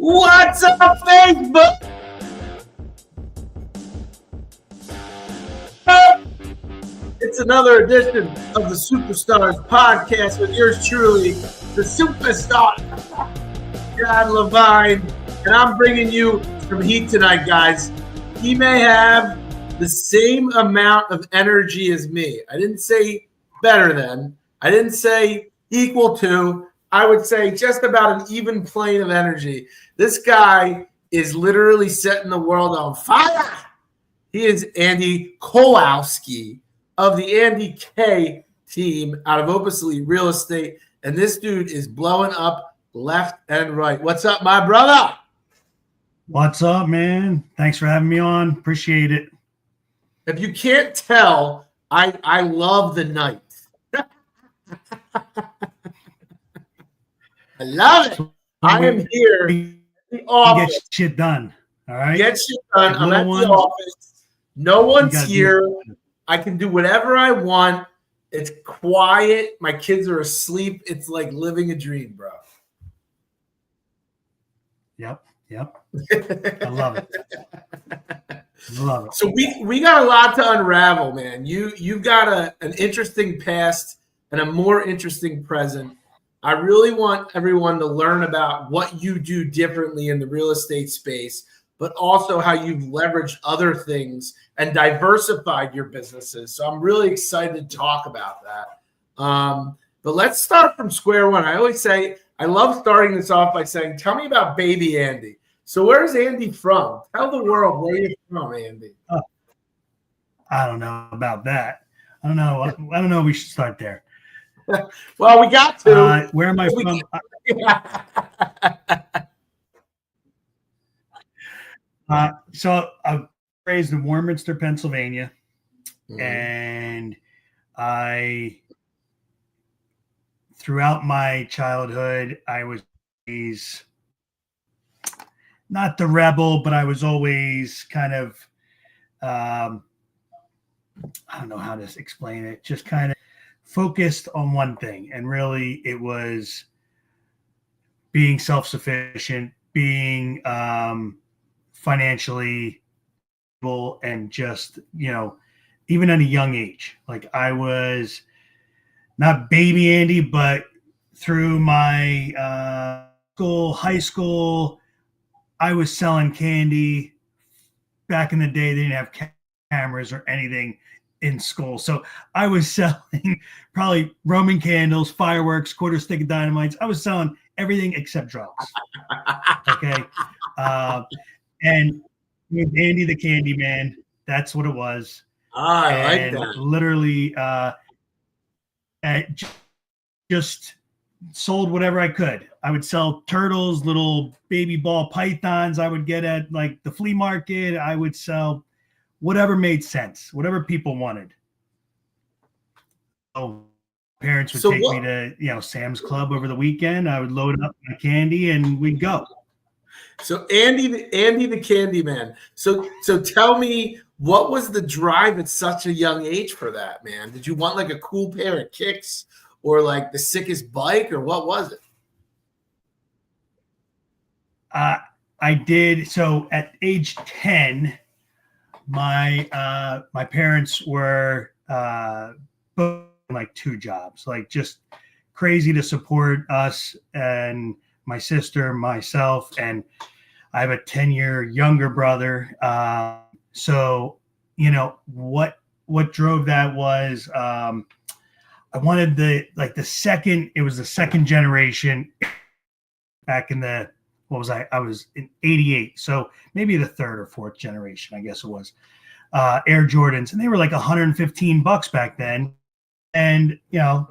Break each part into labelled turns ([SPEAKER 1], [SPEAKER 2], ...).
[SPEAKER 1] What's up, Facebook? It's another edition of the Superstars podcast with yours truly, the superstar, John Levine. And I'm bringing you some heat tonight, guys. He may have the same amount of energy as me. I didn't say better than. I didn't say equal to. I would say just about an even plane of energy. This guy is literally setting the world on fire. He is Andy Kowalski of the Andy K team out of Opus Real Estate. And this dude is blowing up left and right. What's up, my brother?
[SPEAKER 2] What's up, man? Thanks for having me on. Appreciate it.
[SPEAKER 1] If you can't tell, I love the night. I love it. I am here in the office.
[SPEAKER 2] Get shit done. All right.
[SPEAKER 1] Get shit done. I'm at the office. No one's here. I can do whatever I want. It's quiet. My kids are asleep. It's like living a dream, bro.
[SPEAKER 2] Yep. I love it. Love it.
[SPEAKER 1] So we got a lot to unravel, man. You've got an interesting past and a more interesting present. I really want everyone to learn about what you do differently in the real estate space, but also how you've leveraged other things and diversified your businesses. So I'm really excited to talk about that. But let's start from square one. I always say, I love starting this off by saying, tell me about baby Andy. So where's Andy from? Tell the world where you're from, Andy.
[SPEAKER 2] I don't know about that. I don't know. We should start there.
[SPEAKER 1] Well, we got to.
[SPEAKER 2] Where am I from? So I was raised in Warminster, Pennsylvania, and throughout my childhood, I was not the rebel, but I was always kind of, I don't know how to explain it, just kind of focused on one thing. And really it was being self-sufficient, being financially able, and just, even at a young age, like I was not baby Andy, but through my high school, I was selling candy. Back in the day, they didn't have cameras or anything in school. So I was selling probably Roman candles, fireworks, quarter stick of dynamites. I was selling everything except drugs. Okay. And with Andy the Candy Man, that's what it was.
[SPEAKER 1] I like that.
[SPEAKER 2] Literally just sold whatever I could. I would sell turtles, little baby ball pythons I would get at like the flea market. I would sell whatever made sense, whatever people wanted. So parents would take me to, Sam's Club over the weekend. I would load up my candy and we'd go.
[SPEAKER 1] So Andy the Candy Man. So tell me, what was the drive at such a young age for that, man? Did you want like a cool pair of kicks or like the sickest bike, or what was it?
[SPEAKER 2] I did. So at age 10, my parents were both like two jobs, like just crazy to support us and my sister, myself, and I have a 10-year younger brother. So what drove that was I wanted the second generation back in the, I was in 88. So maybe the third or fourth generation, I guess it was, Air Jordans. And they were like $115 back then. And, I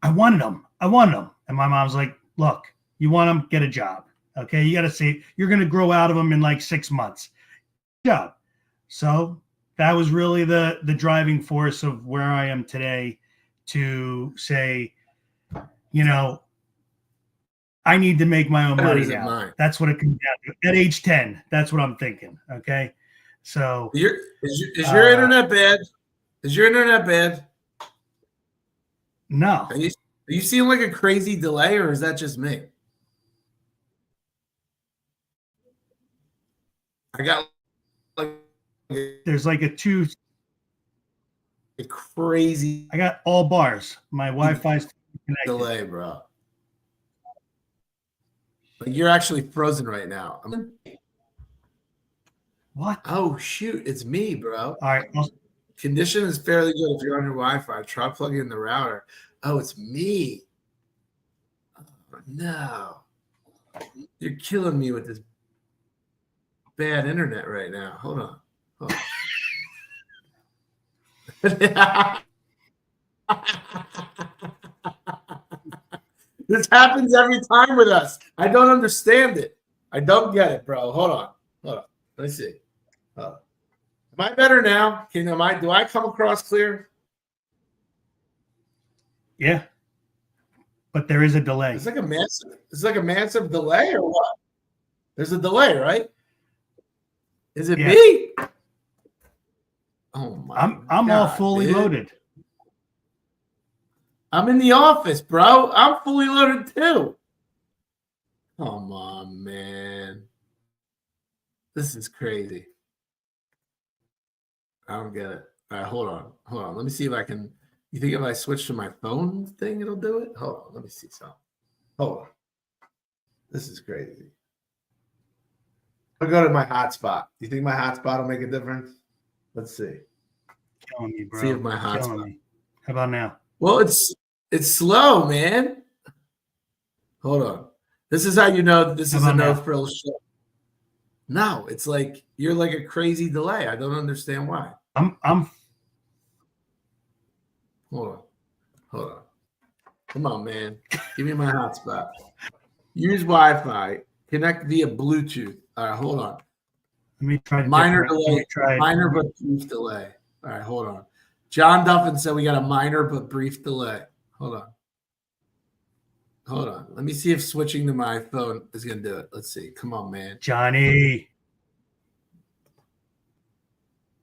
[SPEAKER 2] wanted them. And my mom's like, look, you want them, get a job. Okay. You got to see, you're going to grow out of them in like 6 months. Job. So that was really the driving force of where I am today, to say, I need to make my own money now. That's what it comes down to. At age 10, that's what I'm thinking. Okay. So
[SPEAKER 1] is your internet bad? Is your internet bad?
[SPEAKER 2] No.
[SPEAKER 1] Are you seeing like a crazy delay, or is that just me? I got like
[SPEAKER 2] There's like a
[SPEAKER 1] crazy
[SPEAKER 2] I got all bars. My Wi-Fi's connected.
[SPEAKER 1] delay, bro. Like you're actually frozen right now.
[SPEAKER 2] What?
[SPEAKER 1] Oh shoot, it's me, bro.
[SPEAKER 2] All right.
[SPEAKER 1] Condition is fairly good if you're on your Wi-Fi. Try plugging in the router. Oh, it's me. Oh, no. You're killing me with this bad internet right now. Hold on. This happens every time with us. I don't understand it. I don't get it, bro. Hold on. Let me see. Am I better now? Do I come across clear?
[SPEAKER 2] Yeah. But there is a delay.
[SPEAKER 1] It's like a massive delay or what? There's a delay, right? Is it me? Oh my
[SPEAKER 2] I'm
[SPEAKER 1] God,
[SPEAKER 2] all fully loaded.
[SPEAKER 1] I'm in the office, bro. I'm fully loaded too. Come on, man. This is crazy. I don't get it. All right, hold on. Let me see if I can. You think if I switch to my phone thing, it'll do it? Hold on. Let me see something. Hold on. This is crazy. I'll go to my hotspot. Do you think my hotspot will make a difference? Let's see.
[SPEAKER 2] Killing me, bro.
[SPEAKER 1] See if my hotspot.
[SPEAKER 2] How about now?
[SPEAKER 1] Well, it's slow, man. Hold on. This is how you know this is a no-frill show. No, it's like you're like a crazy delay. I don't understand why.
[SPEAKER 2] I'm
[SPEAKER 1] Hold on. Come on, man. Give me my hotspot. Use Wi-Fi. Connect via Bluetooth. All right, hold on.
[SPEAKER 2] Let me try.
[SPEAKER 1] Minor delay. Minor but brief delay. All right, hold on. John Duffin said we got a minor but brief delay. Hold on. Let me see if switching to my phone is going to do it. Let's see. Come on, man.
[SPEAKER 2] Johnny.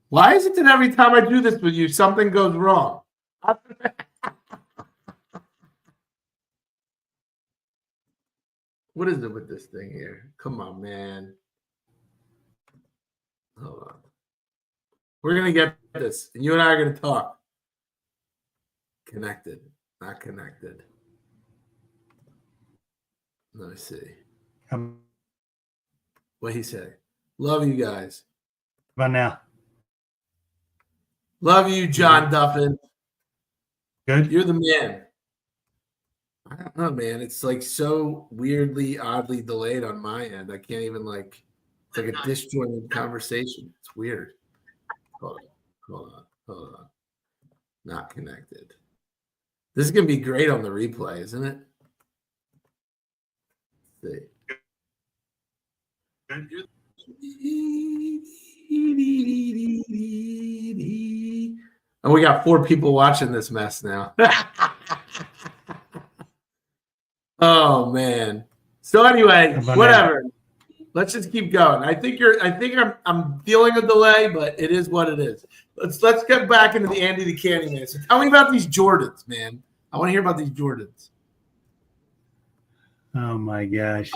[SPEAKER 1] Why is it that every time I do this with you, something goes wrong? What is it with this thing here? Come on, man. Hold on. We're going to get this. And you and I are going to talk. Connected. Not connected. Let me see. What'd he say? Love you guys.
[SPEAKER 2] How about now?
[SPEAKER 1] Love you, John Duffin.
[SPEAKER 2] Good?
[SPEAKER 1] You're the man. I don't know, man. It's like so weirdly, oddly delayed on my end. I can't even it's like a disjointed conversation. It's weird. Hold on. Not connected. This is going to be great on the replay, isn't it? Let's see. And we got 4 people watching this mess now. Oh man. So anyway, whatever. Let's just keep going. I think I'm feeling a delay, but it is what it is. Let's get back into the Andy the Candyman. So tell me about these Jordans, man. I want to hear about these Jordans.
[SPEAKER 2] Oh my gosh.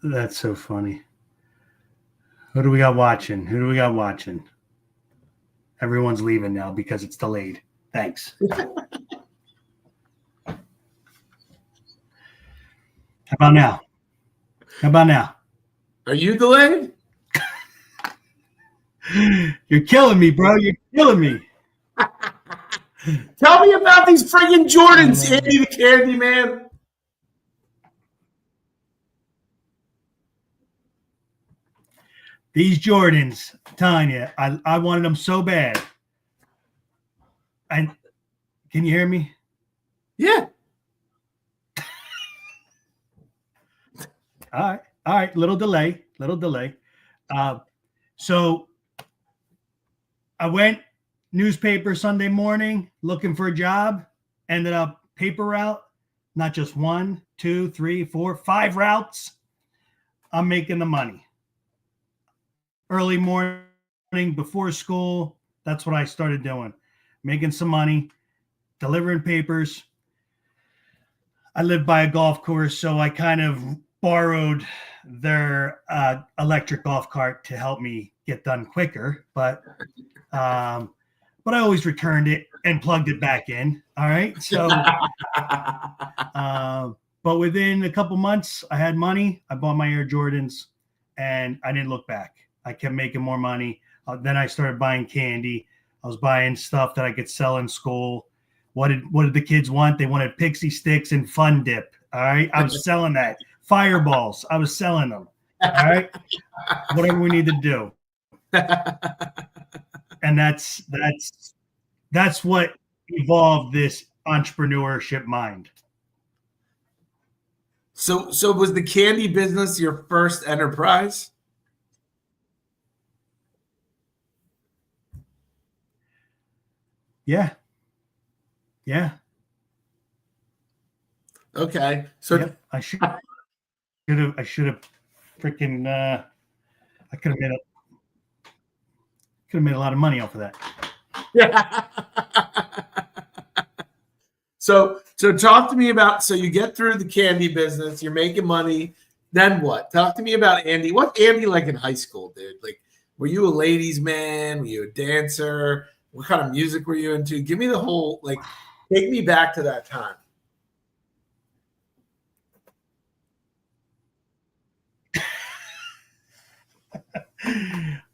[SPEAKER 2] That's so funny. Who do we got watching? Everyone's leaving now because it's delayed. Thanks. How about now?
[SPEAKER 1] Are you delayed?
[SPEAKER 2] You're killing me, bro. You're killing me.
[SPEAKER 1] Tell me about these friggin' Jordans, Andy the Candyman.
[SPEAKER 2] These Jordans, I'm telling you, I wanted them so bad. And can you hear me?
[SPEAKER 1] Yeah.
[SPEAKER 2] All right. Little delay. So I went newspaper Sunday morning looking for a job. Ended up paper route. Not just 1, 2, 3, 4, 5 routes. I'm making the money. Early morning before school. That's what I started doing. Making some money, delivering papers. I live by a golf course, so I kind of borrowed their electric golf cart to help me get done quicker, but I always returned it and plugged it back in. All right. So, but within a couple months, I had money. I bought my Air Jordans and I didn't look back. I kept making more money. Then I started buying candy. I was buying stuff that I could sell in school. What did the kids want? They wanted Pixie Sticks and Fun Dip. All right. I was selling that. Fireballs. I was selling them. All right. Whatever we need to do. And that's what evolved this entrepreneurship mind.
[SPEAKER 1] So was the candy business your first enterprise?
[SPEAKER 2] Yeah.
[SPEAKER 1] Okay. So
[SPEAKER 2] yep. I should have freaking I could have made a lot of money off of that.
[SPEAKER 1] Yeah. So talk to me about, so you get through the candy business, you're making money, then what? Talk to me about Andy. What's Andy like in high school, dude? Like, were you a ladies' man? Were you a dancer? What kind of music were you into? Give me the whole, like, take me back to that time.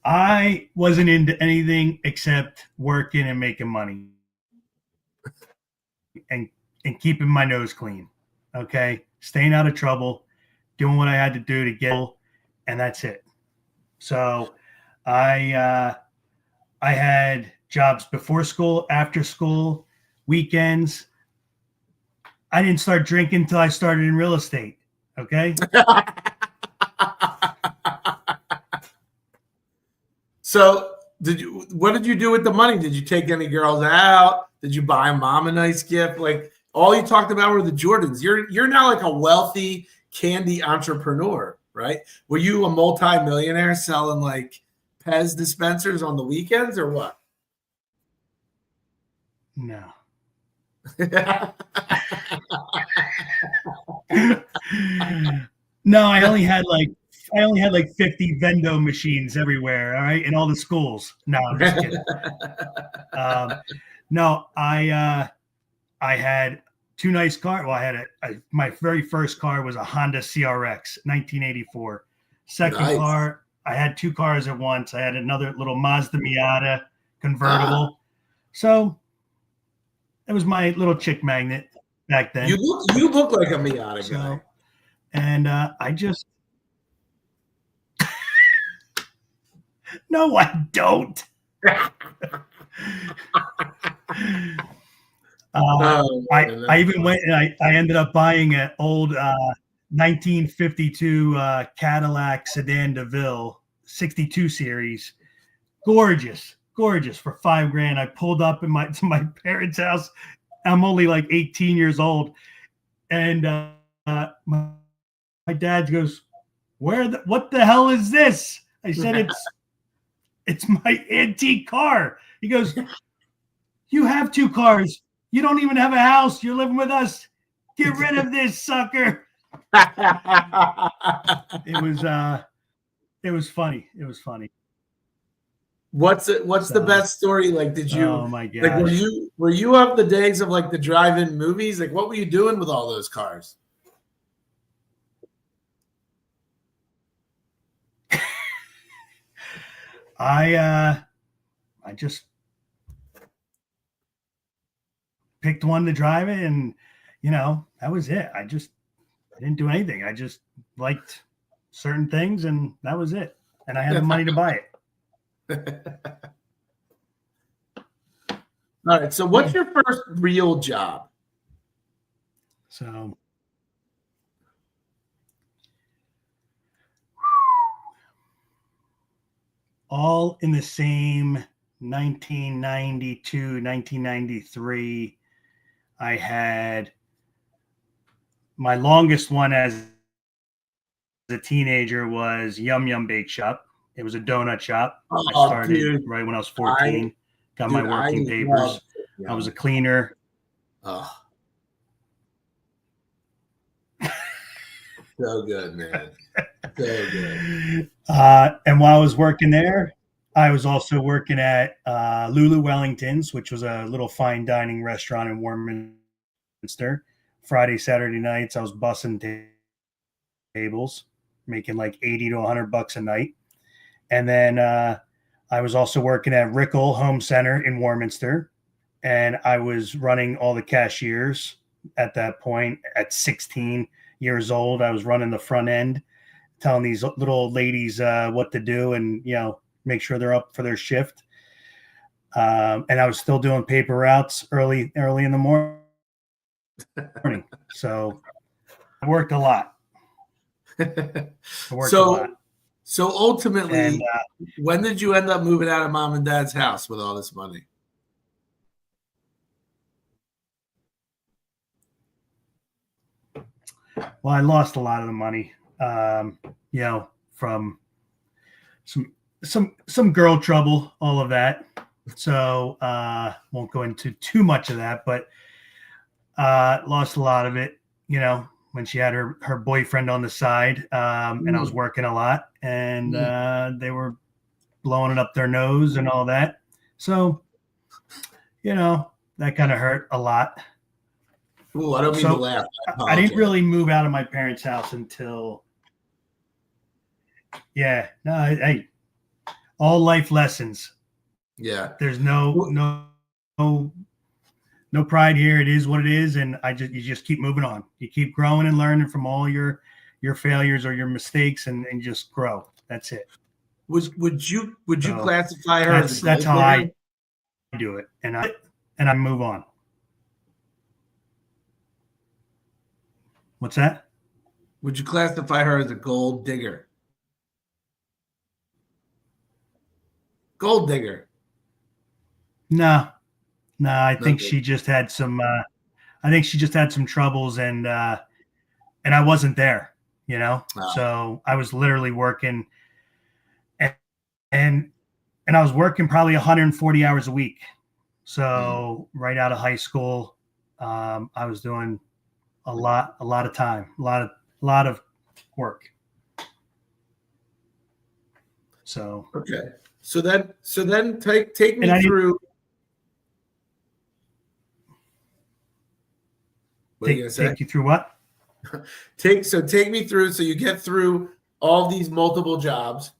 [SPEAKER 2] I wasn't into anything except working and making money and keeping my nose clean. Okay. Staying out of trouble, doing what I had to do to get, and that's it. So I had jobs before school, after school, weekends. I didn't start drinking until I started in real estate. Okay.
[SPEAKER 1] So what did you do with the money? Did you take any girls out? Did you buy mom a nice gift? Like, all you talked about were the Jordans. You're now like a wealthy candy entrepreneur, right? Were you a multi-millionaire selling like Pez dispensers on the weekends or what?
[SPEAKER 2] No. No, I only had like 50 vendo machines everywhere, all right, in all the schools. No, I'm just kidding. No, I had two nice cars. Well, I had my very first car was a Honda CRX, 1984. Second
[SPEAKER 1] Nice.
[SPEAKER 2] car, I had two cars at once. I had another little Mazda Miata convertible. So it was my little chick magnet back then.
[SPEAKER 1] You look like a Miata guy.
[SPEAKER 2] And I just no, I don't. I even went and I ended up buying an old 1952 Cadillac Sedan DeVille 62 series. Gorgeous for $5,000. I pulled up to my parents' house. I'm only like 18 years old, and my dad goes, what the hell is this? I said, it's my antique car. He goes, you have two cars. You don't even have a house. You're living with us. Get rid of this sucker. It was funny. It was funny.
[SPEAKER 1] What's the best story? Like, did you,
[SPEAKER 2] oh my God,
[SPEAKER 1] like, were you of the days of like the drive-in movies? Like, what were you doing with all those cars?
[SPEAKER 2] I just picked one to drive it, and that was it. I didn't do anything. I just liked certain things, and that was it. And I had the money to buy it.
[SPEAKER 1] All right. So what's your first real job?
[SPEAKER 2] So all in the same 1992, 1993, I had my longest one as a teenager was Yum Yum Bake Shop. It was a donut shop. I started right when I was 14. Got my working papers. I was a cleaner.
[SPEAKER 1] So good, man. So good.
[SPEAKER 2] And while I was working there, I was also working at Lulu Wellington's, which was a little fine dining restaurant in Warminster. Friday, Saturday nights, I was bussing tables, making like 80 to $100 a night. And then I was also working at Rickle Home Center in Warminster, and I was running all the cashiers at that point. At 16 years old, I was running the front end, telling these little old ladies what to do and, make sure they're up for their shift. And I was still doing paper routes early in the morning. So I worked a lot.
[SPEAKER 1] So ultimately, when did you end up moving out of mom and dad's house with all this money?
[SPEAKER 2] Well, I lost a lot of the money, from some girl trouble, all of that. So won't go into too much of that, but lost a lot of it, when she had her boyfriend on the side, and I was working a lot, and they were blowing it up their nose and all that. So, that kind of hurt a lot.
[SPEAKER 1] Ooh, I don't mean to laugh.
[SPEAKER 2] I didn't really move out of my parents' house until, hey, all life lessons.
[SPEAKER 1] Yeah.
[SPEAKER 2] There's no pride here. It is what it is, and you just keep moving on. You keep growing and learning from all your failures or your mistakes, and just grow. That's it.
[SPEAKER 1] Would you classify her as a
[SPEAKER 2] that's how I do it, and I move on. What's that?
[SPEAKER 1] Would you classify her as a gold digger? Gold digger.
[SPEAKER 2] No, I think she just had some. I think she just had some troubles, and I wasn't there. So I was literally working, and I was working probably 140 hours a week. So right out of high school, I was doing a lot of time, a lot of work. So
[SPEAKER 1] okay. So then take me through.
[SPEAKER 2] Take you through what?
[SPEAKER 1] Take me through. So you get through all these multiple jobs,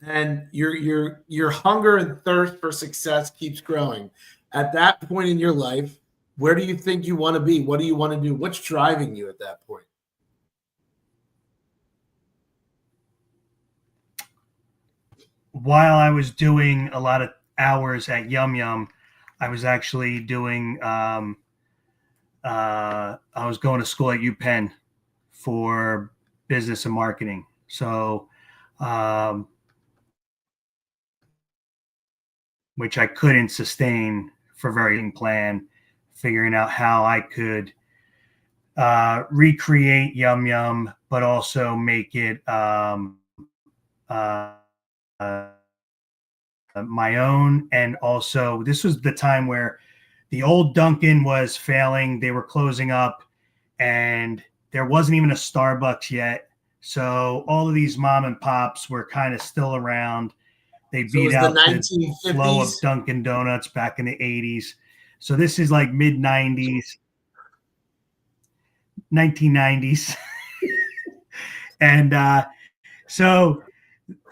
[SPEAKER 1] and your hunger and thirst for success keeps growing. At that point in your life, where do you think you want to be? What do you want to do? What's driving you at that point?
[SPEAKER 2] While I was doing a lot of hours at Yum Yum, I was actually doing. I was going to school at UPenn for business and marketing. So, which I couldn't sustain for very long plan, figuring out how I could recreate Yum Yum, but also make it my own. And also, this was the time where the old Dunkin' was failing. They were closing up, and there wasn't even a Starbucks yet. So all of these mom and pops were kind of still around. They beat out the flow of Dunkin' Donuts back in the 80s. So this is like mid-90s, 1990s. And so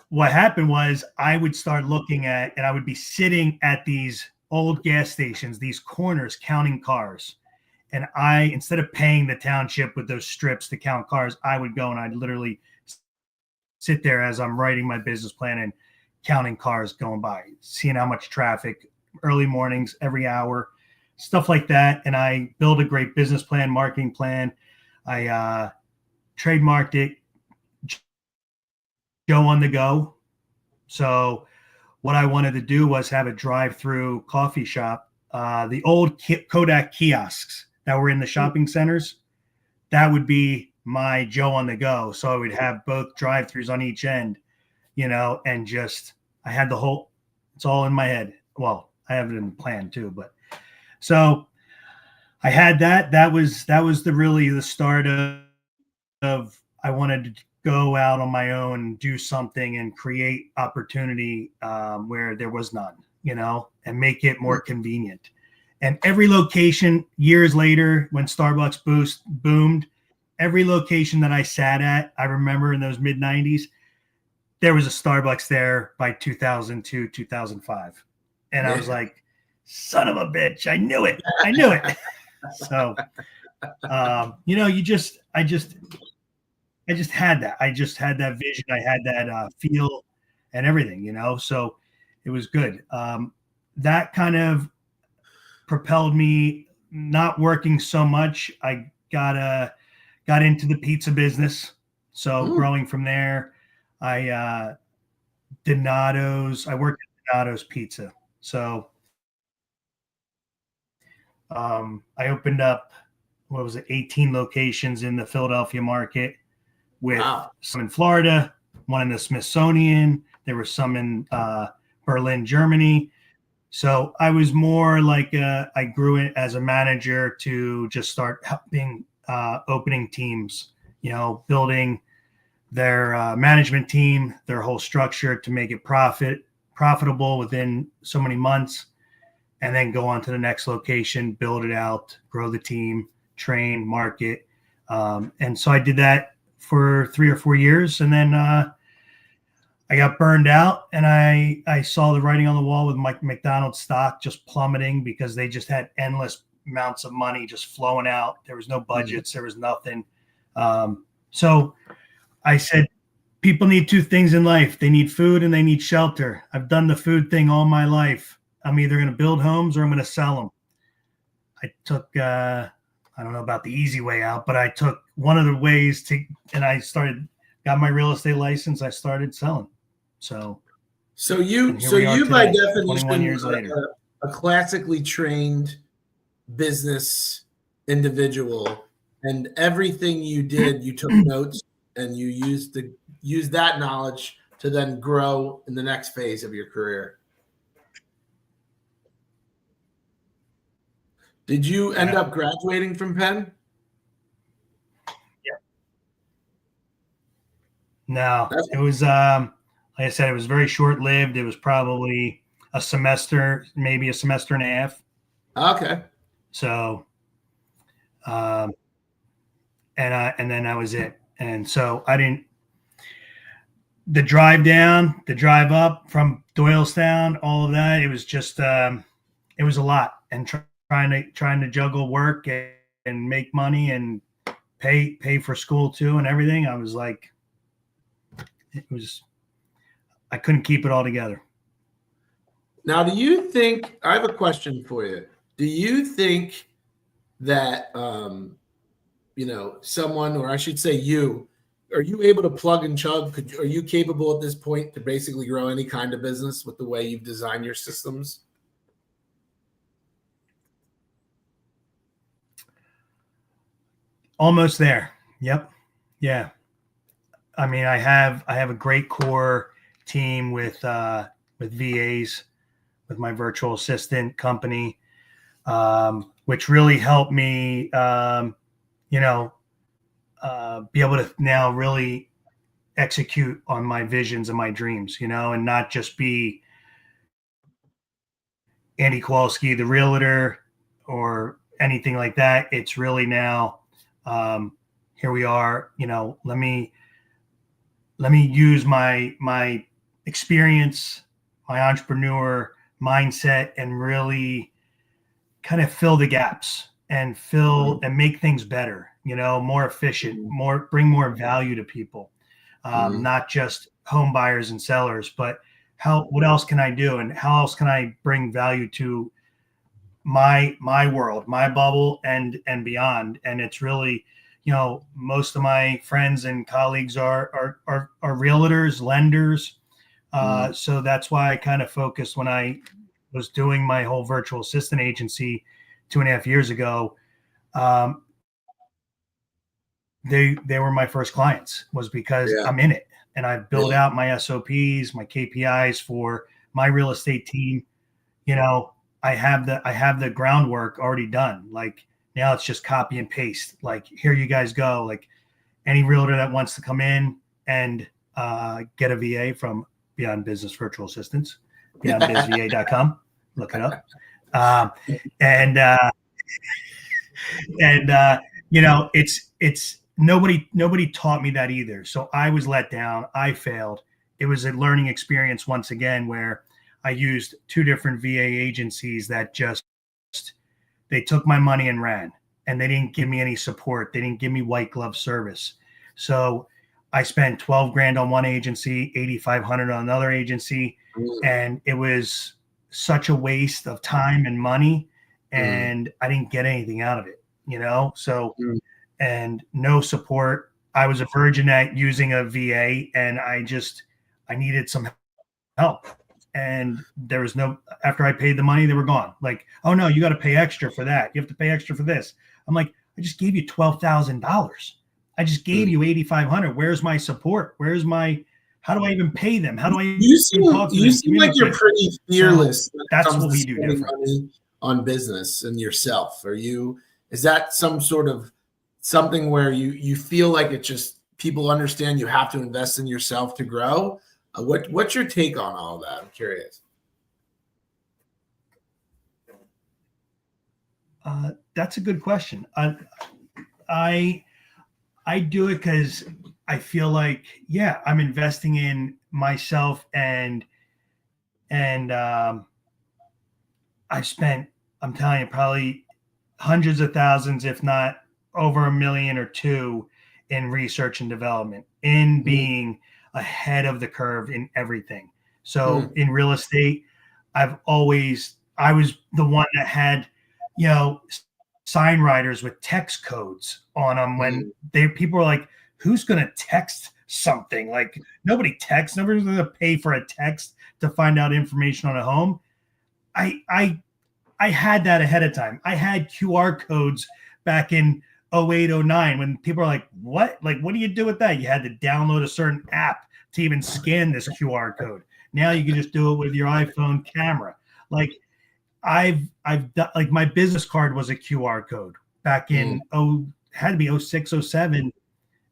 [SPEAKER 2] what happened was I would start looking at, and I would be sitting at these old gas stations, these corners, counting cars. And instead of paying the township with those strips to count cars, I would go and I'd literally sit there as I'm writing my business plan and counting cars going by, seeing how much traffic, early mornings, every hour, stuff like that. And I build a great business plan, marketing plan. I trademarked it, Joe on the Go. So what I wanted to do was have a drive-through coffee shop. The old Kodak kiosks that were in the shopping centers, that would be my Joe on the Go. So I would have both drive-throughs on each end, and just, I had it's all in my head. Well, I have it in plan too, but so I had that. That was really the start of I wanted to go out on my own and do something and create opportunity where there was none, and make it more convenient. And every location years later, when Starbucks boomed, every location that I sat at, I remember in those mid 90s, there was a Starbucks there by 2002, 2005. And I was like, son of a bitch. I knew it. So, I just had that. I just had that vision. I had that feel and everything, so it was good. That kind of propelled me, not working so much. I got into the pizza business. So growing from there, I Donato's. I worked at Donato's Pizza. So I opened up, 18 locations in the Philadelphia market, with some in Florida, one in the Smithsonian. There were some in Berlin, Germany. So I was more like I grew it as a manager to just start helping opening teams, building their management team, their whole structure to make it profitable within so many months, and then go on to the next location, build it out, grow the team, train, market. And so I did that for 3 or 4 years. And then I got burned out, and I saw the writing on the wall with McDonald's stock just plummeting because they just had endless amounts of money just flowing out. There was no budgets. There was nothing. So I said, people need 2 things in life. They need food and they need shelter. I've done the food thing all my life. I'm either going to build homes or I'm going to sell them. I took, I don't know about the easy way out, but I took one of the ways and got my real estate license. I started selling. So
[SPEAKER 1] you
[SPEAKER 2] today,
[SPEAKER 1] by definition,
[SPEAKER 2] 21 years later,
[SPEAKER 1] a classically trained business individual, and everything you did, you took notes and you used that knowledge to then grow in the next phase of your career. Did you end up graduating from Penn?
[SPEAKER 2] Yeah. No, it was, like I said, it was very short-lived. It was probably a semester, maybe a semester and a half.
[SPEAKER 1] Okay. So,
[SPEAKER 2] and then that was it. And so the drive down, the drive up from Doylestown, all of that, it was just, it was a lot. And trying to juggle work and make money and pay for school too and everything. I was like, I couldn't keep it all together.
[SPEAKER 1] Now, do you think, I have a question for you. Do you think that, someone, or I should say you, are you able to plug and chug? Are you capable at this point to basically grow any kind of business with the way you've designed your systems?
[SPEAKER 2] Almost there. Yep. Yeah. I mean, I have a great core team with VAs, with my virtual assistant company, which really helped me, be able to now really execute on my visions and my dreams, and not just be Andy Kowalski, the realtor, or anything like that. It's really now, here we are, let me use my experience, my entrepreneur mindset, and really kind of fill the gaps and and make things better, more efficient, bring more value to people, not just home buyers and sellers, but what else can I do? And how else can I bring value to my world, my bubble, and beyond? And it's really, most of my friends and colleagues are realtors, lenders. So that's why I kind of focused when I was doing my whole virtual assistant agency 2.5 years ago. They were my first clients, was because I'm in it, and I've built out my SOPs, my KPIs for my real estate team. I have the groundwork already done. Like, now it's just copy and paste. Like, here you guys go. Like, any realtor that wants to come in and get a VA from Beyond Business Virtual Assistants, beyondbizva.com. Look it up. And it's nobody taught me that either. So I was let down. I failed. It was a learning experience once again, where I used two different VA agencies that they took my money and ran, and they didn't give me any support. They didn't give me white glove service. So I spent 12 grand on one agency, 8,500 on another agency. And it was such a waste of time and money, and I didn't get anything out of it, so, and no support. I was a virgin at using a VA, and I needed some help. And there was after I paid the money, they were gone. Like, oh no, you got to pay extra for that. You have to pay extra for this. I'm like, I just gave you $12,000. I just gave you 8,500. Where's my support? How do I even pay them? How do I
[SPEAKER 1] you seem like you're pretty fearless.
[SPEAKER 2] So that's what we do different.
[SPEAKER 1] Money on business and yourself. Is that some sort of something where you feel like it just, people understand you have to invest in yourself to grow? What's your take on all that? I'm curious.
[SPEAKER 2] That's a good question. I do it because I feel like, I'm investing in myself, and I've spent, I'm telling you, probably hundreds of thousands, if not over $1 million or $2 million in research and development, in being ahead of the curve in everything. So in real estate, I was the one that had, sign writers with text codes on them when people were like, who's going to text something? Like, nobody texts. Nobody's going to pay for a text to find out information on a home. I had that ahead of time. I had QR codes back in 08, 09 when people are like, what? Like, what do you do with that? You had to download a certain app to even scan this QR code. Now you can just do it with your iPhone camera. Like, I've done, like, my business card was a QR code back in had to be 06, 07,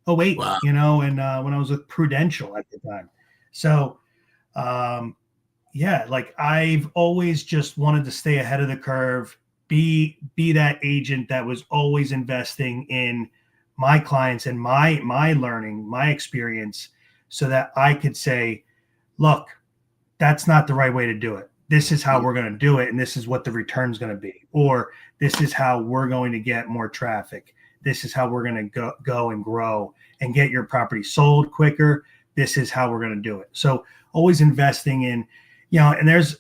[SPEAKER 2] 08,
[SPEAKER 1] wow.
[SPEAKER 2] And when I was with Prudential at the time. So like, I've always just wanted to stay ahead of the curve, be that agent that was always investing in my clients and my learning, my experience, so that I could say, look, that's not the right way to do it. This is how we're going to do it, and this is what the return's going to be. Or this is how we're going to get more traffic. This is how we're going to go and grow and get your property sold quicker. This is how we're going to do it. So always investing in, and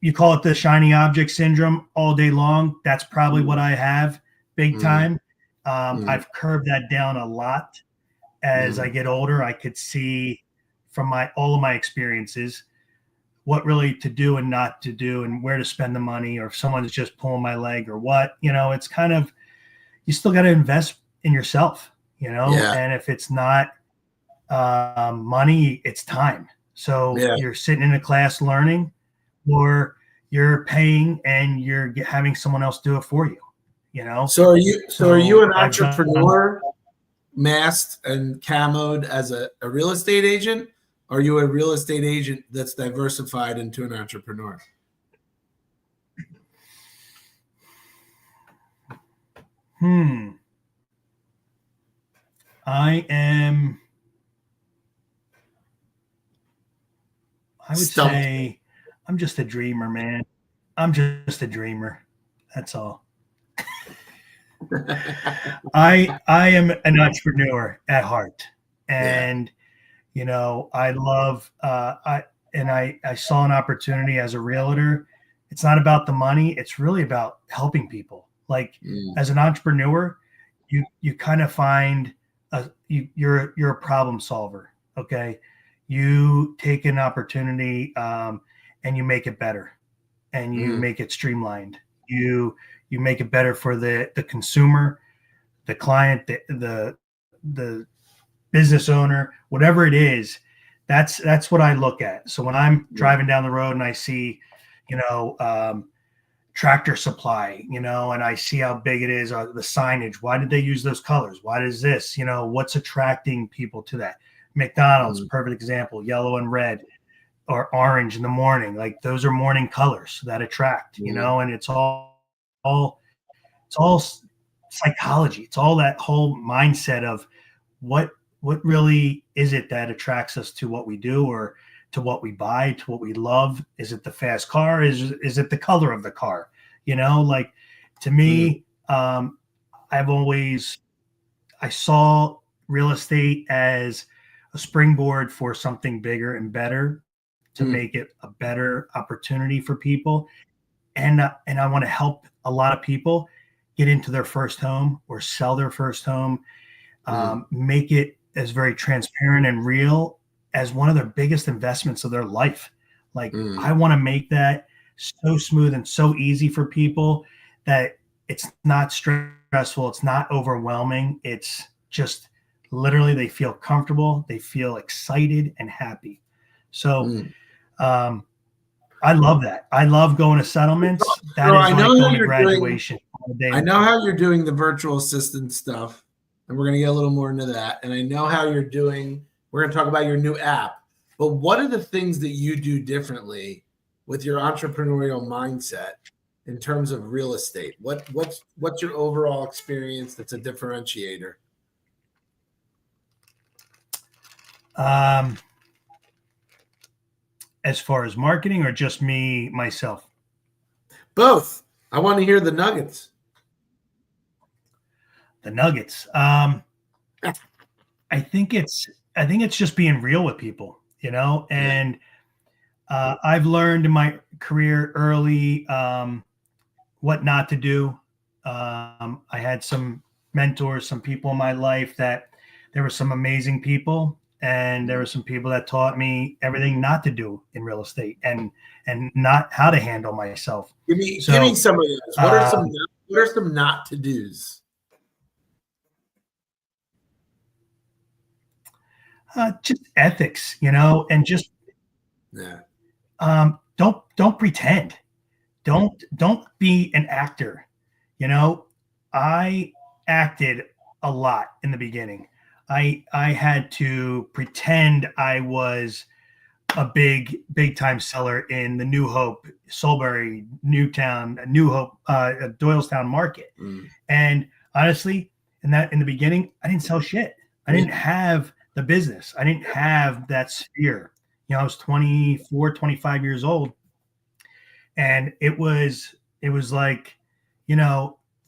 [SPEAKER 2] you call it the shiny object syndrome all day long. That's probably what I have big time. I've curbed that down a lot as I get older. I could see from all of my experiences what really to do and not to do, and where to spend the money, or if someone's just pulling my leg or what. It's kind of, you still got to invest in yourself, and if it's not money, it's time. So you're sitting in a class learning, or you're paying and you're having someone else do it for you,
[SPEAKER 1] So are you an entrepreneur masked and camoed as a real estate agent? Or are you a real estate agent that's diversified into an entrepreneur?
[SPEAKER 2] I would say I'm just a dreamer, man. I'm just a dreamer. That's all. I am an entrepreneur at heart, and I love I saw an opportunity as a realtor. It's not about the money. It's really about helping people. Like, as an entrepreneur, you kind of find you're a problem solver. Okay. You take an opportunity and you make it better, and you make it streamlined. You make it better for the consumer, the client, the business owner, whatever it is. That's what I look at. So when I'm driving down the road and I see, Tractor Supply, and I see how big it is, the signage. Why did they use those colors? Why does this, what's attracting people to that? McDonald's, perfect example, yellow and red or orange in the morning. Like those are morning colors that attract, and it's all psychology. It's all that whole mindset of what really is it that attracts us to what we do, or to what we buy, to what we love. Is it the fast car? Is it the color of the car? Like to me, I saw real estate as a springboard for something bigger and better, to make it a better opportunity for people. And I want to help a lot of people get into their first home or sell their first home, make it as very transparent and real as one of their biggest investments of their life. Like I want to make that so smooth and so easy for people that it's not stressful. It's not overwhelming. It's just literally they feel comfortable. They feel excited and happy. So I love that. I love going to settlements. That is like going to graduation.
[SPEAKER 1] I know how you're doing the virtual assistant stuff, and we're going to get a little more into that. And I know how you're doing. We're going to talk about your new app. But what are the things that you do differently with your entrepreneurial mindset in terms of real estate? What's your overall experience that's a differentiator?
[SPEAKER 2] As far as marketing, or just myself?
[SPEAKER 1] Both. I want to hear the nuggets.
[SPEAKER 2] The nuggets. I think it's just being real with people, and I've learned in my career early what not to do. I had some mentors, some people in my life that there were some amazing people, and there were some people that taught me everything not to do in real estate, and not how to handle myself.
[SPEAKER 1] Give me some of those. What are some not to do's?
[SPEAKER 2] Just ethics, and just don't pretend. Don't be an actor. I acted a lot in the beginning. I had to pretend I was a big time seller in the New Hope, Solebury, Newtown, New Hope, Doylestown market. And honestly, in the beginning, I didn't sell shit. I didn't have the business. I didn't have that sphere. I was 24, 25 years old. And it was like,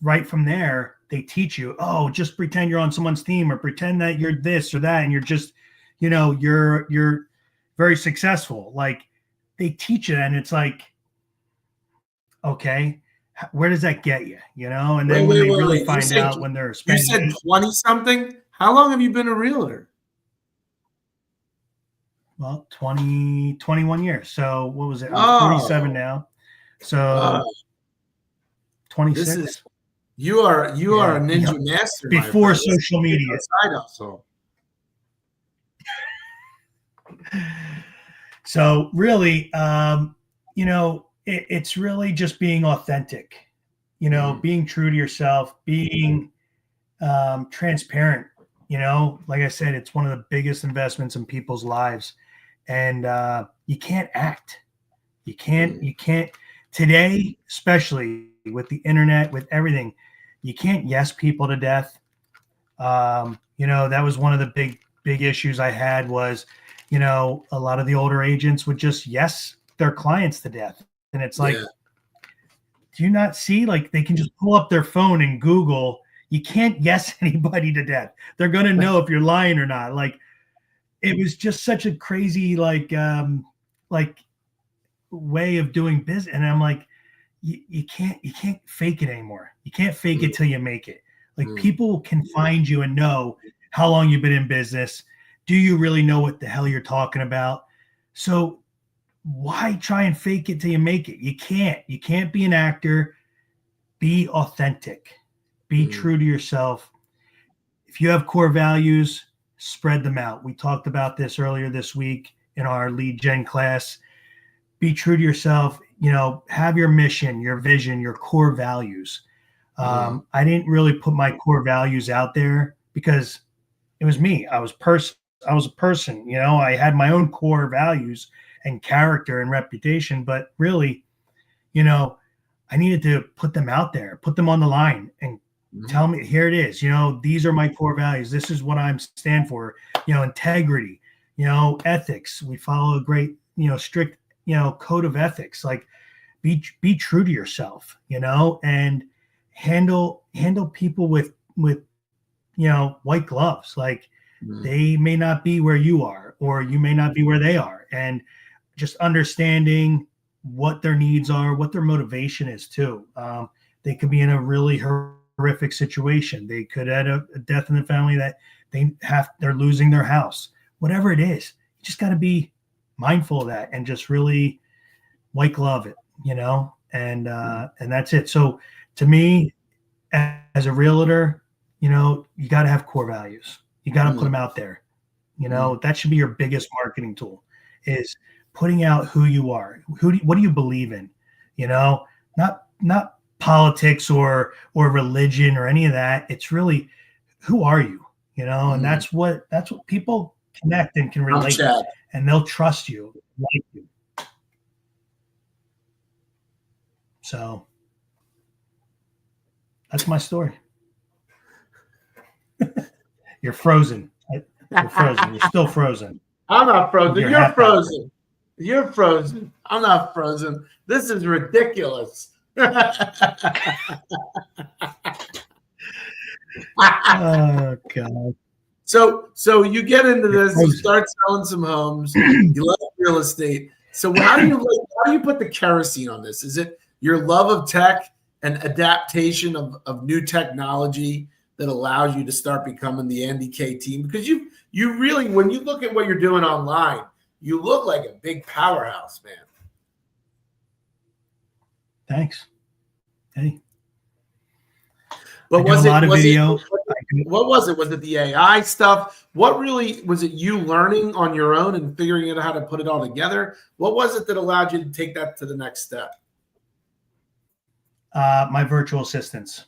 [SPEAKER 2] right from there, they teach you, just pretend you're on someone's team, or pretend that you're this or that, and you're just, you're very successful. Like they teach it, and it's like, okay, where does that get you? And then when they really find out when they're spending.
[SPEAKER 1] You said 20 something. How long have you been a realtor?
[SPEAKER 2] Well, 21 years. So what was it? I'm 47 now. So 26.
[SPEAKER 1] You are a ninja master
[SPEAKER 2] before social media.
[SPEAKER 1] Side hustle.
[SPEAKER 2] So really, it's really just being authentic. Being true to yourself, being transparent. Like I said, it's one of the biggest investments in people's lives, and you can't act. You can't today, especially with the internet, with everything. You can't yes people to death. That was one of the big issues I had was, a lot of the older agents would just yes their clients to death. And it's like, do you not see, like, they can just pull up their phone and Google. You can't yes anybody to death. They're going to know if you're lying or not. Like, it was just such a crazy, like way of doing business. And I'm like, you can't fake it anymore. You can't fake it till you make it. Like people can find you and know how long you've been in business. Do you really know what the hell you're talking about? So why try and fake it till you make it? You can't be an actor. Be authentic. Be true to yourself. If you have core values, spread them out. We talked about this earlier this week in our lead gen class. be true to yourself, have your mission, your vision, your core values. I didn't really put my core values out there because it was me. I was a person, I had my own core values and character and reputation, but really, I needed to put them out there, put them on the line and tell me, here it is, these are my core values. This is what I stand for, integrity, ethics. We follow a great, strict, code of ethics. Like be true to yourself, and handle people with white gloves. Like they may not be where you are, or you may not be where they are, and just understanding what their needs are, what their motivation is too. They could be in a really horrific situation. They could have a death in the family that they're losing their house, whatever it is. You just got to be mindful of that and just really white glove it, and that's it. So to me, as a realtor, you got to have core values. You got to put them out there. That should be your biggest marketing tool, is putting out who you are. What do you believe in? Not politics or religion or any of that. It's really, who are you? And that's what people connect and can relate, and they'll trust you, like you. So that's my story. You're frozen. You're frozen. You're still frozen.
[SPEAKER 1] I'm not frozen. You're frozen. You're frozen. I'm not frozen. This is ridiculous.
[SPEAKER 2] Oh God.
[SPEAKER 1] So you get into this, you start selling some homes, you love real estate. So how do you put the kerosene on this? Is it your love of tech and adaptation of new technology that allows you to start becoming the Andy K team? Because you really, when you look at what you're doing online, you look like a big powerhouse, man.
[SPEAKER 2] Thanks. Hey.
[SPEAKER 1] But what was it? Was it the AI stuff? What really was it, you learning on your own and figuring out how to put it all together? What was it that allowed you to take that to the next step?
[SPEAKER 2] My virtual assistants.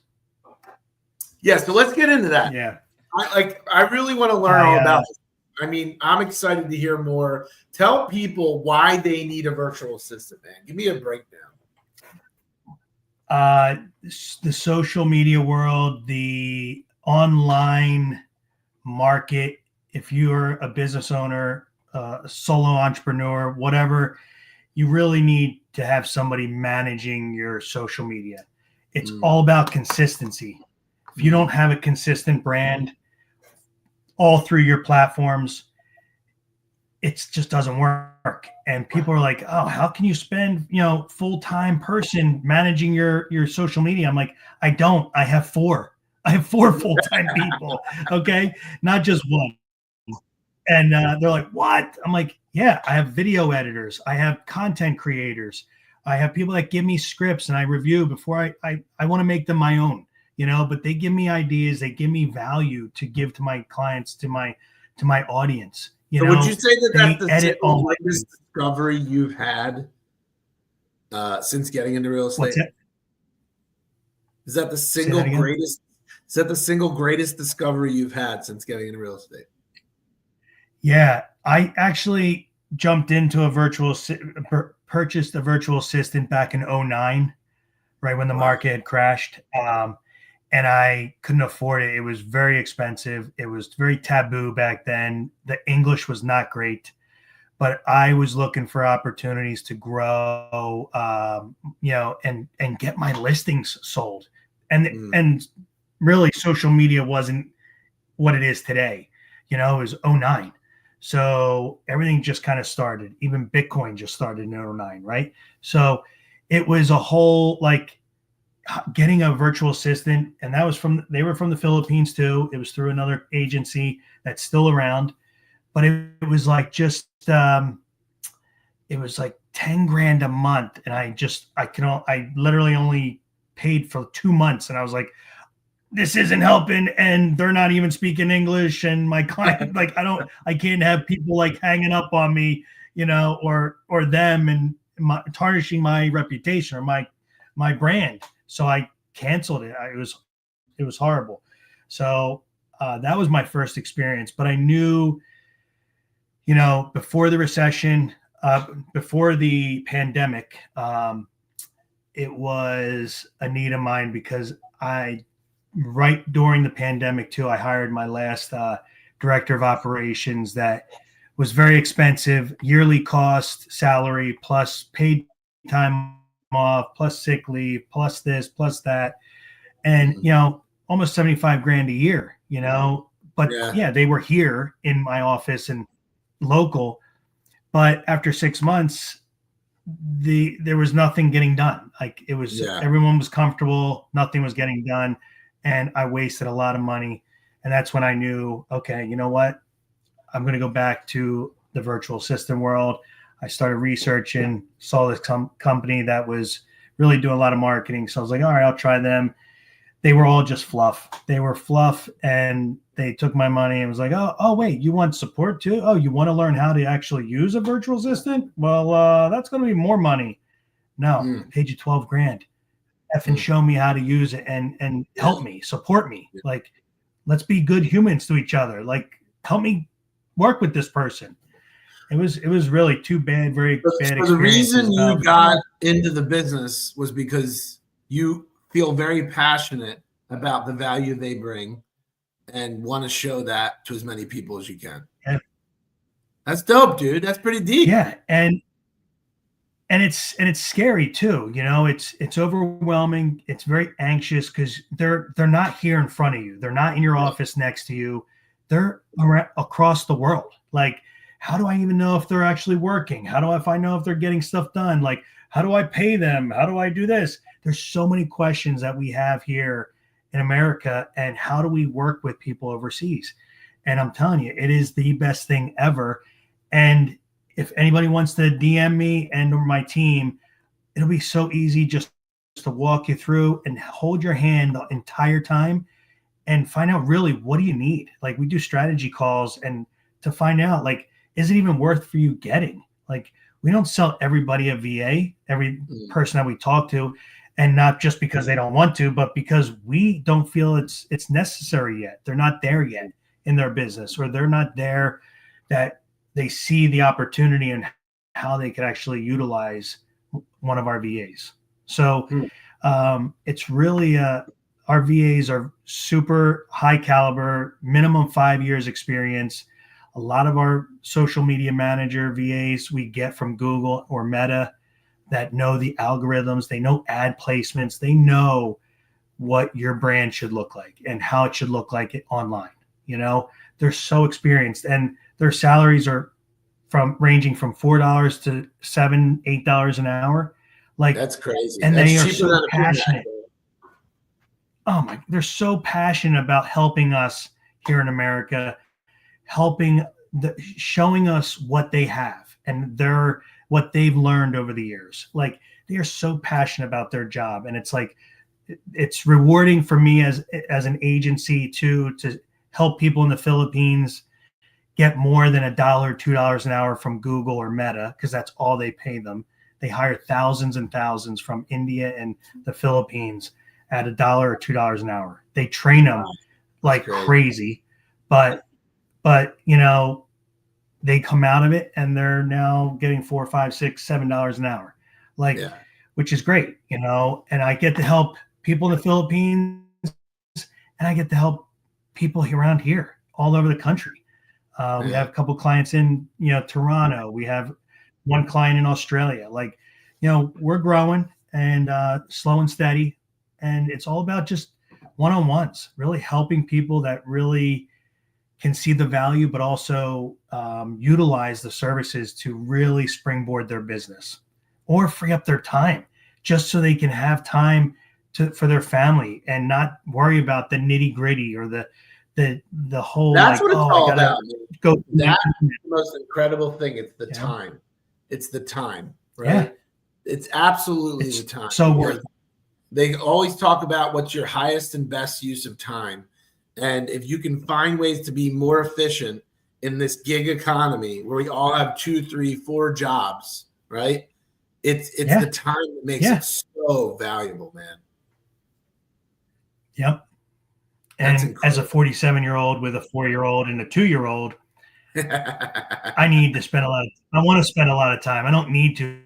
[SPEAKER 1] Yeah, so let's get into that.
[SPEAKER 2] Yeah.
[SPEAKER 1] I really want to learn all about it. I mean, I'm excited to hear more. Tell people why they need a virtual assistant, man. Give me a breakdown.
[SPEAKER 2] The social media world, the online market, if you're a business owner, a solo entrepreneur, whatever, you really need to have somebody managing your social media. It's all about consistency. If you don't have a consistent brand all through your platforms, it just doesn't work. And people are like, oh, how can you spend, full-time person managing your social media? I'm like, I don't. I have four full-time people. Okay. Not just one. And they're like, what? I'm like, yeah, I have video editors. I have content creators. I have people that give me scripts and I review before I want to make them my own, but they give me ideas. They give me value to give to my clients, to my audience.
[SPEAKER 1] So would you say that's the single greatest discovery you've had since getting into real estate? Is that the single greatest? Is that the single greatest discovery you've had since getting into real estate?
[SPEAKER 2] Yeah, I actually jumped into purchased a virtual assistant back in 2009, right when the market had crashed. And I couldn't afford it. It was very expensive. It was very taboo back then. The English was not great, but I was looking for opportunities to grow, and get my listings sold. And really, social media wasn't what it is today. It was 2009. So everything just kind of started. Even Bitcoin just started in 2009, right? So it was a whole getting a virtual assistant, and that was they were from the Philippines too. It was through another agency that's still around, but it was it was like 10 grand a month. And I literally only paid for 2 months. And I was like, this isn't helping. And they're not even speaking English. And my client, I can't have people hanging up on me, or them. And tarnishing my reputation or my brand. So I canceled it. It was horrible. So that was my first experience. But I knew, before the recession, before the pandemic, it was a need of mine because right during the pandemic too, I hired my last director of operations that was very expensive, yearly cost, salary, plus paid time off, plus sick leave, plus this, plus that. And, almost 75 grand a year, but yeah, they were here in my office and local. But after 6 months, there was nothing getting done. Like it was, everyone was comfortable. Nothing was getting done. And I wasted a lot of money. And that's when I knew, okay, you know what? I'm going to go back to the virtual assistant world. I started researching, saw this company that was really doing a lot of marketing. So I was like, all right, I'll try them. They were all just fluff. They were fluff, and they took my money and was like, oh, wait, you want support too? Oh, you want to learn how to actually use a virtual assistant? Well, that's going to be more money. No, I paid you 12 grand. Effing show me how to use it and help me, support me. Like, let's be good humans to each other. Like, help me work with this person. It was really too bad, very bad experience.
[SPEAKER 1] The reason you got into the business was because you feel very passionate about the value they bring and want to show that to as many people as you can.
[SPEAKER 2] Yeah.
[SPEAKER 1] That's dope, dude. That's pretty deep.
[SPEAKER 2] Yeah. And it's scary too. It's overwhelming. It's very anxious because they're not here in front of you. They're not in your office next to you. They're across the world. Like, how do I even know if they're actually working? How do I know if they're getting stuff done? Like, how do I pay them? How do I do this? There's so many questions that we have here in America, and how do we work with people overseas? And I'm telling you, it is the best thing ever. And if anybody wants to DM me and or my team, it'll be so easy just to walk you through and hold your hand the entire time and find out really what do you need. Like, we do strategy calls and to find out, like, is it even worth for you getting? Like, we don't sell everybody a VA, every person that we talk to, and not just because they don't want to, but because we don't feel it's necessary yet. They're not there yet in their business, or they're not there that they see the opportunity and how they could actually utilize one of our VAs. So it's really our VAs are super high caliber, minimum 5 years experience. A lot of our social media manager VAs we get from Google or Meta that know the algorithms, they know ad placements, they know what your brand should look like and how it should look like it online. They're so experienced, and their salaries are ranging from $4 to $7, $8 an hour. Like,
[SPEAKER 1] that's crazy.
[SPEAKER 2] And
[SPEAKER 1] that's
[SPEAKER 2] they are so passionate. They're so passionate about helping us here in America, showing us what they have and what they've learned over the years. Like, they are so passionate about their job, and it's like, it's rewarding for me as an agency to help people in the Philippines get more than $1 or $2 an hour from Google or Meta, because that's all they pay them. They hire thousands and thousands from India and the Philippines at $1 or $2 an hour. They train them like crazy, but they come out of it and they're now getting $4, $5, $6, $7 an hour, which is great, and I get to help people in the Philippines, and I get to help people around here all over the country. We have a couple clients in, Toronto. We have one client in Australia. Like, we're growing and slow and steady, and it's all about just one-on-ones, really helping people that really can see the value, but also utilize the services to really springboard their business or free up their time just so they can have time for their family and not worry about the nitty-gritty or the whole.
[SPEAKER 1] That's what it's all about.
[SPEAKER 2] Go.
[SPEAKER 1] That's the most incredible thing. It's the time. It's the time, right? Yeah. It's absolutely the time.
[SPEAKER 2] So worth it.
[SPEAKER 1] They always talk about what's your highest and best use of time. And if you can find ways to be more efficient in this gig economy where we all have 2, 3, 4 jobs, right? It's
[SPEAKER 2] Yeah.
[SPEAKER 1] the time that makes
[SPEAKER 2] Yeah.
[SPEAKER 1] it so valuable, man.
[SPEAKER 2] Yep.
[SPEAKER 1] That's
[SPEAKER 2] And as a
[SPEAKER 1] incredible.
[SPEAKER 2] 47-year-old with a 4-year-old and a 2-year-old, I need to spend a lot. I want to spend a lot of time. I don't need to.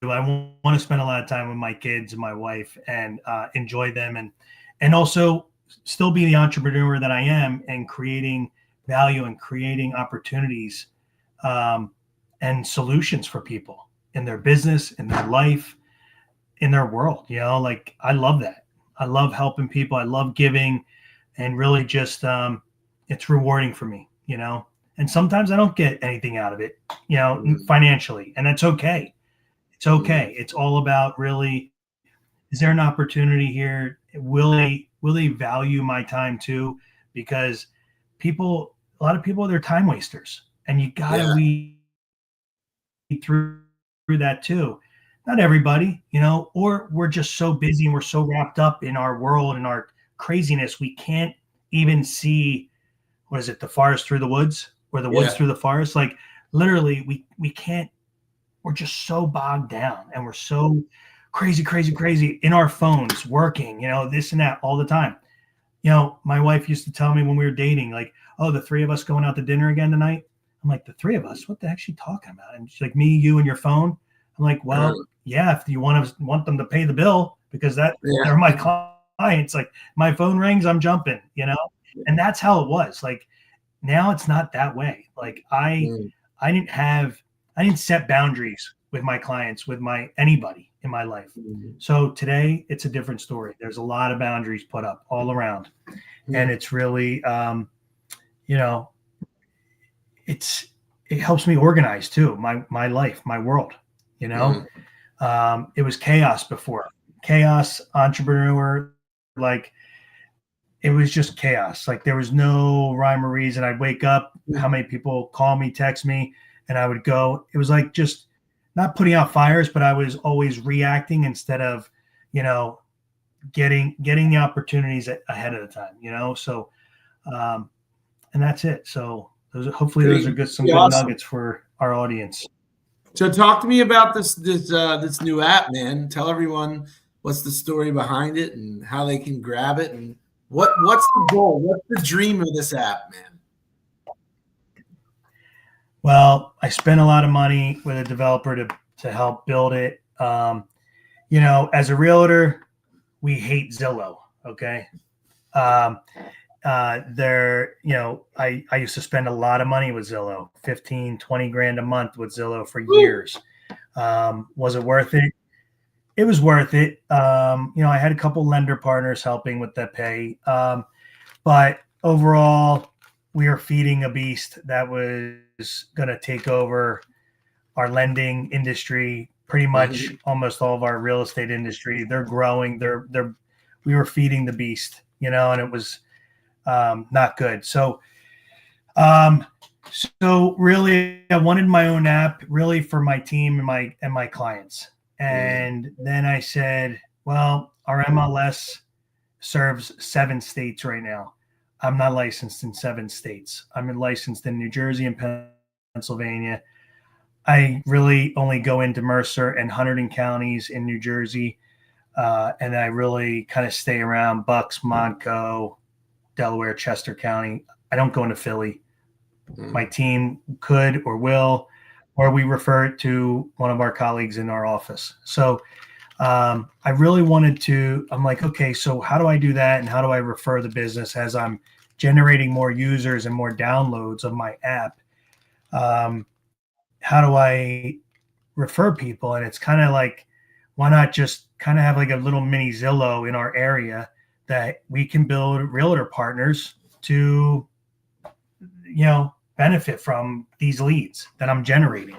[SPEAKER 2] I want to spend a lot of time with my kids and my wife and enjoy them, and also still be the entrepreneur that I am and creating value and creating opportunities um, and solutions for people in their business, in their life, in their world. Like I love that. I love helping people. I love giving, and really just it's rewarding for me. And sometimes I don't get anything out of it, financially, and that's okay. It's okay. It's all about really, is there an opportunity here? Will they value my time too? Because a lot of people, they're time wasters, and you got to
[SPEAKER 1] Yeah.
[SPEAKER 2] weed through that too. Not everybody, or we're just so busy and we're so wrapped up in our world and our craziness, we can't even see, what is it, the forest through the woods, or the woods
[SPEAKER 1] Yeah.
[SPEAKER 2] through the forest. Like literally, we can't. We're just so bogged down, and we're so crazy in our phones, working, this and that all the time. My wife used to tell me when we were dating, like, oh, the three of us going out to dinner again tonight. I'm like, the three of us? What the heck's she talking about? And she's like, me, you, and your phone. I'm like, well, yeah, if you want them to pay the bill, because they're my clients. Like my phone rings, I'm jumping, and that's how it was. Like now it's not that way. Like I didn't set boundaries with my clients, with anybody in my life. So today it's a different story. There's a lot of boundaries put up all around, and it's really, you know, it helps me organize too, my life, my world. It was chaos before. Chaos, entrepreneur, like it was just chaos. Like there was no rhyme or reason. I'd wake up, how many people call me, text me, and I would go. It was like just not putting out fires, but I was always reacting instead of, getting the opportunities ahead of the time. So, and that's it. So hopefully those are some good
[SPEAKER 1] awesome
[SPEAKER 2] nuggets for our audience.
[SPEAKER 1] So talk to me about this new app, man. Tell everyone what's the story behind it and how they can grab it, and what's the goal? What's the dream of this app, man?
[SPEAKER 2] Well, I spent a lot of money with a developer to help build it. As a realtor, we hate Zillow. Okay. I used to spend a lot of money with Zillow, 15, 20 grand a month with Zillow for years. Was it worth it? It was worth it. I had a couple lender partners helping with the pay. But overall, we are feeding a beast that was going to take over our lending industry, pretty much almost all of our real estate industry. They're growing. We were feeding the beast, and it was not good. So really, I wanted my own app, really for my team and my clients. And then I said, well, our MLS serves 7 states right now. I'm not licensed in 7 states. I'm licensed in New Jersey and Pennsylvania. I really only go into Mercer and Hunterdon counties in New Jersey. And I really kind of stay around Bucks, Montco, Delaware, Chester County. I don't go into Philly. My team could or will, or we refer it to one of our colleagues in our office. So I really I'm like, okay, so how do I do that? And how do I refer the business as I'm generating more users and more downloads of my app? How do I refer people? And it's kind of like, why not just kind of have like a little mini Zillow in our area that we can build realtor partners to, benefit from these leads that I'm generating.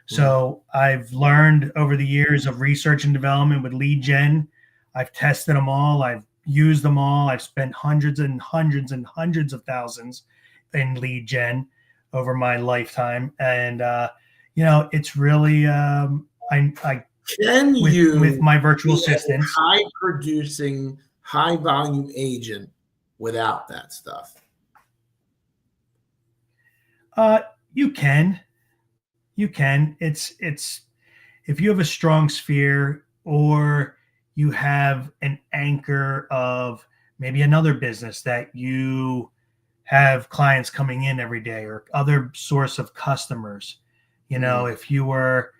[SPEAKER 2] So I've learned over the years of research and development with lead gen. I've tested them all. I've used them all. I've spent hundreds and hundreds and hundreds of thousands in lead gen over my lifetime. And, it's really,
[SPEAKER 1] Can you
[SPEAKER 2] with my virtual
[SPEAKER 1] be a
[SPEAKER 2] assistants,
[SPEAKER 1] high producing, high volume agent without that stuff?
[SPEAKER 2] You can. It's if you have a strong sphere, or you have an anchor of maybe another business that you have clients coming in every day, or other source of customers, if you were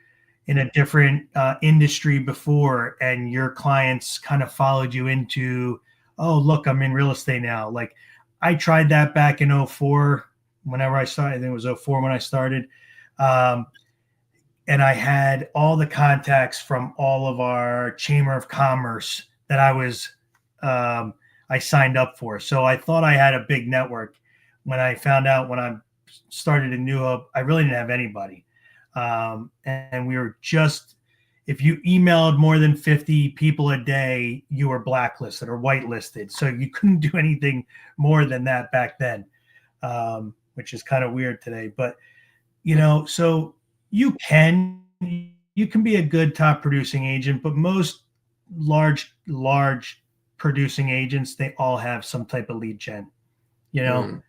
[SPEAKER 2] in a different industry before and your clients kind of followed you into, oh, look, I'm in real estate now. Like I tried that back in '04 whenever I started. I think it was '04 when I started. And I had all the contacts from all of our Chamber of Commerce that I signed up for. So I thought I had a big network. When I found out when I started a new hub, I really didn't have anybody. And we were just, if you emailed more than 50 people a day, you were blacklisted or whitelisted. So you couldn't do anything more than that back then, which is kind of weird today. But, so you can be a good top producing agent, but most large producing agents, they all have some type of lead gen, to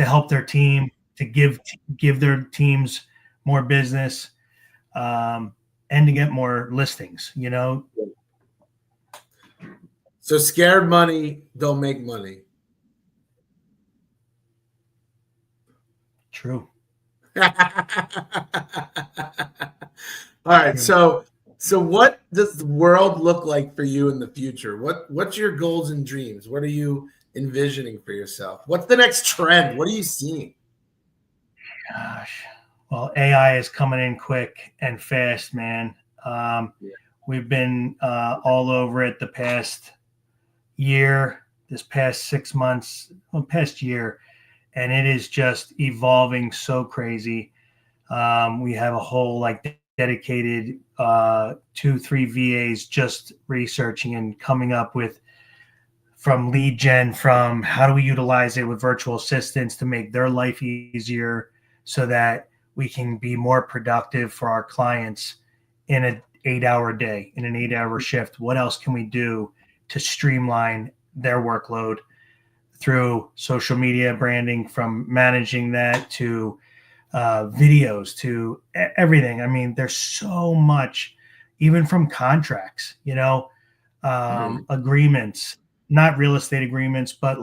[SPEAKER 2] help their team, to give their teams more business, and to get more listings,
[SPEAKER 1] So scared money don't make money.
[SPEAKER 2] True.
[SPEAKER 1] All right. So what does the world look like for you in the future? What's your goals and dreams? What are you envisioning for yourself? What's the next trend? What are you seeing?
[SPEAKER 2] Gosh. Well, AI is coming in quick and fast, man. We've been all over it the past year, this past 6 months, past year, and it is just evolving so crazy. We have a whole dedicated 2-3 VAs just researching and coming up with, from lead gen, from how do we utilize it with virtual assistants to make their life easier so that we can be more productive for our clients in an 8-hour day, in an 8-hour shift. What else can we do to streamline their workload through social media branding, from managing that to videos to everything? I mean, there's so much, even from contracts, agreements, not real estate agreements, but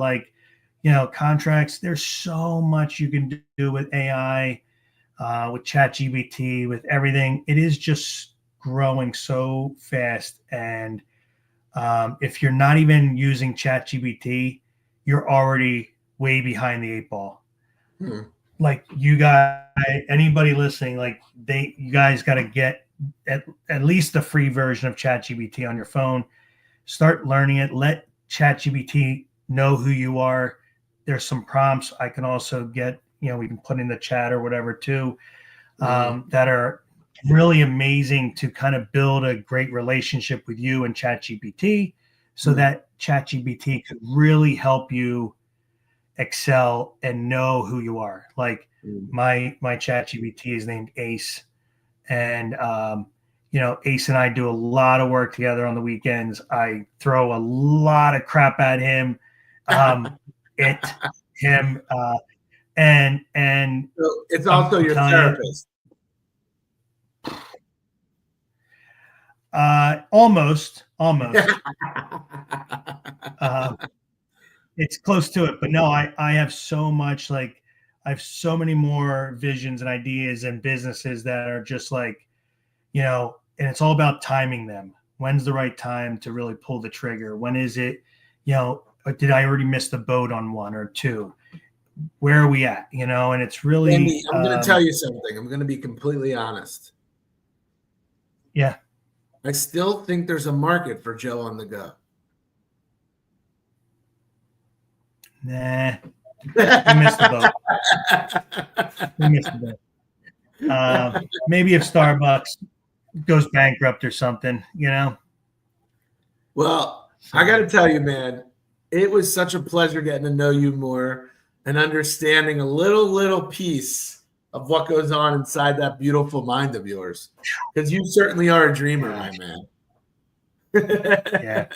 [SPEAKER 2] contracts. There's so much you can do with AI, with ChatGPT, with everything. It is just growing so fast. And if you're not even using ChatGPT, you're already way behind the 8 ball. Like you guys, anybody listening, you guys got to get at least the free version of ChatGPT on your phone. Start learning it. Let ChatGPT know who you are. There's some prompts I can also get, we can put in the chat or whatever too, that are really amazing to kind of build a great relationship with you and ChatGPT, so that ChatGPT could really help you excel and know who you are. Like my ChatGPT is named Ace, and Ace and I do a lot of work together on the weekends. I throw a lot of crap at him, and
[SPEAKER 1] so it's also your therapist.
[SPEAKER 2] Almost. It's close to it, but no, I have so much, I have so many more visions and ideas and businesses that are just and it's all about timing them. When's the right time to really pull the trigger? When is it, did I already miss the boat on 1 or 2? Where are we at? And it's really,
[SPEAKER 1] Andy, I'm going to tell you something. I'm going to be completely honest.
[SPEAKER 2] Yeah.
[SPEAKER 1] I still think there's a market for Joe on the go.
[SPEAKER 2] Nah, we missed the boat. Maybe if Starbucks goes bankrupt or something,
[SPEAKER 1] Well, I got to tell you, man, it was such a pleasure getting to know you more and understanding a little piece of what goes on inside that beautiful mind of yours. Because you certainly are a dreamer, my man.
[SPEAKER 2] Yeah.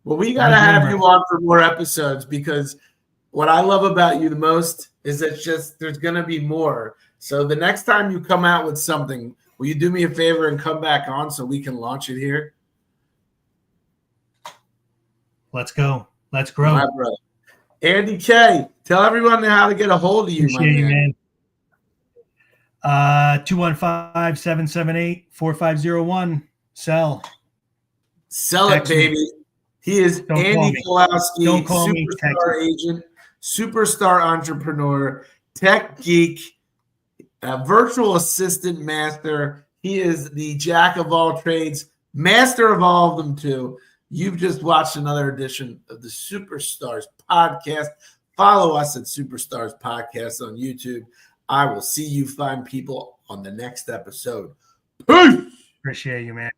[SPEAKER 1] Well, we got to have you on for more episodes, because what I love about you the most is that there's going to be more. So the next time you come out with something, Will you do me a favor and come back on so we can launch it here?
[SPEAKER 2] Let's go. Let's grow.
[SPEAKER 1] My brother. Andy K, tell everyone how to get a hold of you,
[SPEAKER 2] Appreciate
[SPEAKER 1] my man.
[SPEAKER 2] 215-778-4501. Sell
[SPEAKER 1] Text it, baby. Me. He is
[SPEAKER 2] Don't
[SPEAKER 1] Andy Kowalski, superstar
[SPEAKER 2] me.
[SPEAKER 1] Agent, superstar entrepreneur, tech geek, virtual assistant master. He is the jack of all trades, master of all of them too. You've just watched another edition of the Superstars Podcast. Follow us at Superstars Podcast on YouTube. I will see you fine people on the next episode. Peace.
[SPEAKER 2] Appreciate you, man.